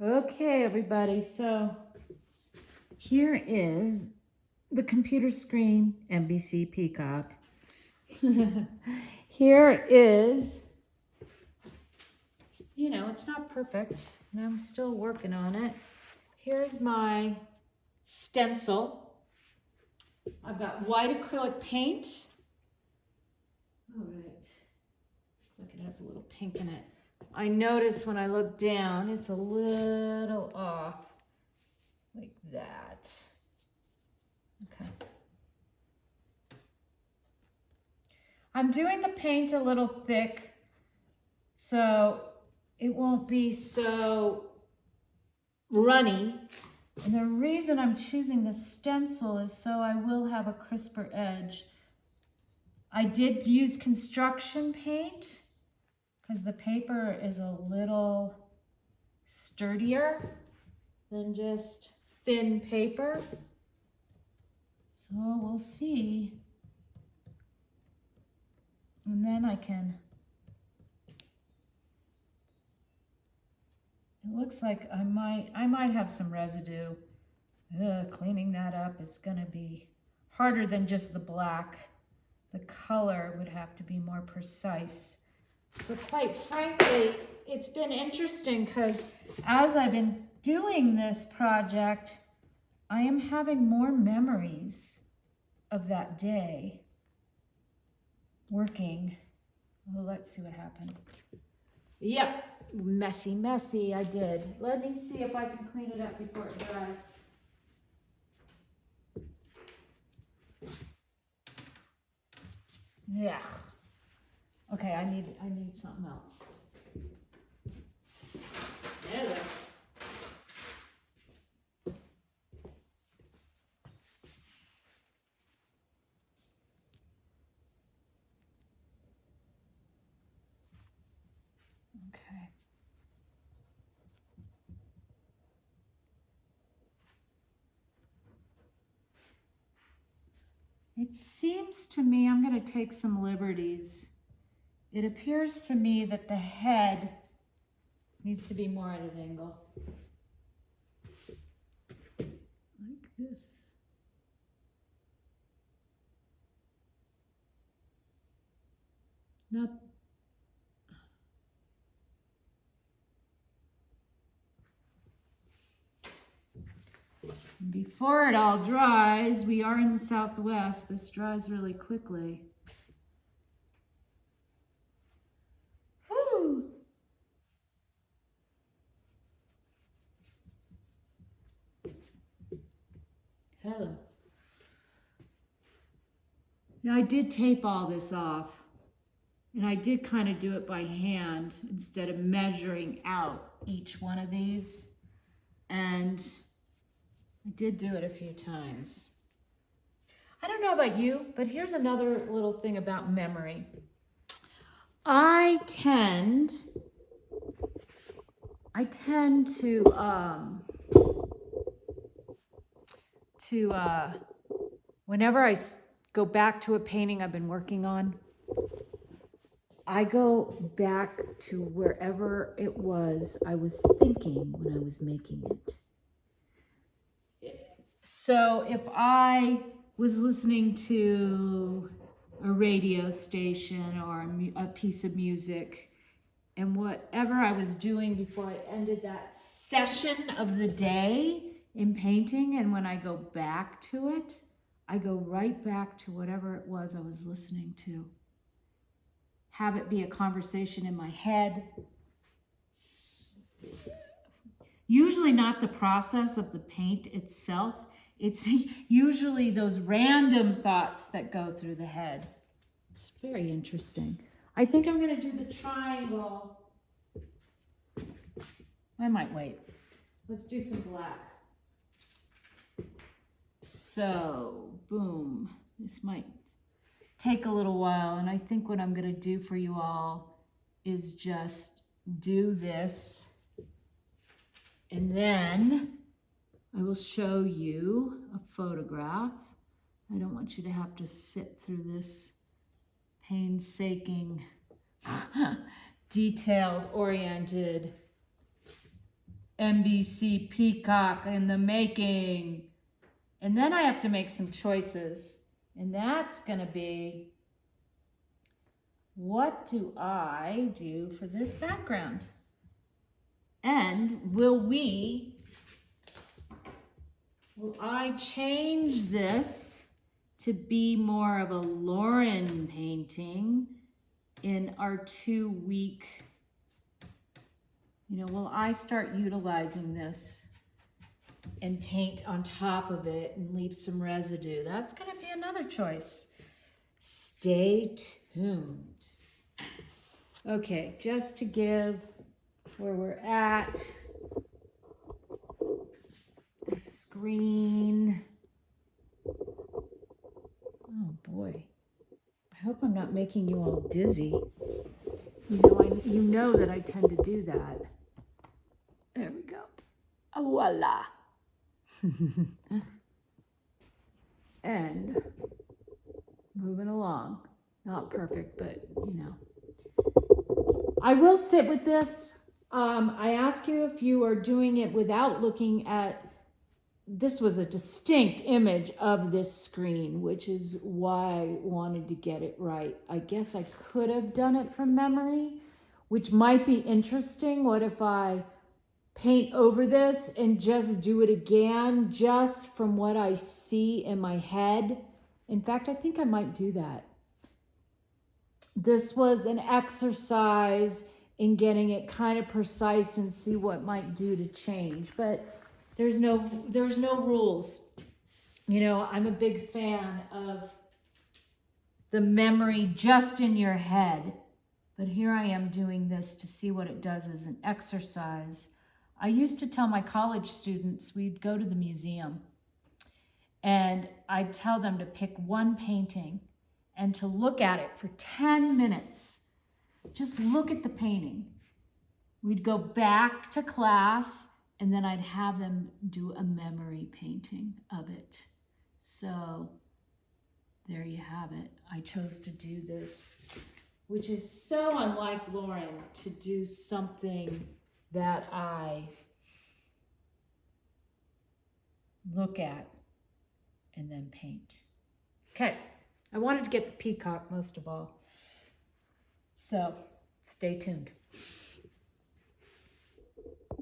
Okay, everybody, so here is the computer screen, NBC Peacock. Here is, it's not perfect, and I'm still working on it. Here's my stencil. I've got white acrylic paint. All right, looks like it has a little pink in it. I notice when I look down, it's a little off, like that. Okay. I'm doing the paint a little thick so it won't be so runny. And the reason I'm choosing the stencil is so I will have a crisper edge. I did use construction paint because the paper is a little sturdier than just thin paper. So we'll see. And then I can, it looks like I might have some residue. Cleaning that up is gonna be harder than just the black. The color would have to be more precise. But quite frankly, it's been interesting because as I've been doing this project, I am having more memories of that day working. Well, let's see what happened. Yep, messy, I did. Let me see if I can clean it up before it dries. Yeah. Okay, I need something else. There we go. Okay. It seems to me, I'm going to take some liberties. It appears to me that the head needs to be more at an angle. Like this. Not. Before it all dries, we are in the Southwest. This dries really quickly. Whew. Hello. Now I did tape all this off, and I did kind of do it by hand instead of measuring out each one of these. And I did do it a few times. I don't know about you, but here's another little thing about memory. I tend to whenever I go back to a painting I've been working on, I go back to wherever it was I was thinking when I was making it. So if I was listening to a radio station or a piece of music, and whatever I was doing before I ended that session of the day in painting, and when I go back to it, I go right back to whatever it was I was listening to. Have it be a conversation in my head. Usually not the process of the paint itself. It's usually those random thoughts that go through the head. It's very interesting. I think I'm going to do the triangle. I might wait. Let's do some black. So, boom. This might take a little while, and I think what I'm going to do for you all is just do this, and then I will show you a photograph. I don't want you to have to sit through this painstaking, detailed-oriented NBC peacock in the making. And then I have to make some choices. And that's gonna be, what do I do for this background? And will I change this to be more of a Lauren painting in our 2-week, will I start utilizing this and paint on top of it and leave some residue? That's gonna be another choice. Stay tuned. Okay, just to give where we're at, the screen. Oh boy, I hope I'm not making you all dizzy. You know that I tend to do that. There we go. Voila. And moving along. Not perfect, but I will sit with this. I ask you if you are doing it without looking at, this was a distinct image of this screen, which is why I wanted to get it right. I guess I could have done it from memory, which might be interesting. What if I paint over this and just do it again, just from what I see in my head? In fact, I think I might do that. This was an exercise in getting it kind of precise and see what might do to change, but there's no rules. I'm a big fan of the memory just in your head, but here I am doing this to see what it does as an exercise. I used to tell my college students, we'd go to the museum and I'd tell them to pick one painting and to look at it for 10 minutes. Just look at the painting. We'd go back to class and then I'd have them do a memory painting of it. So there you have it. I chose to do this, which is so unlike Lauren, to do something that I look at and then paint. Okay, I wanted to get the peacock most of all. So stay tuned.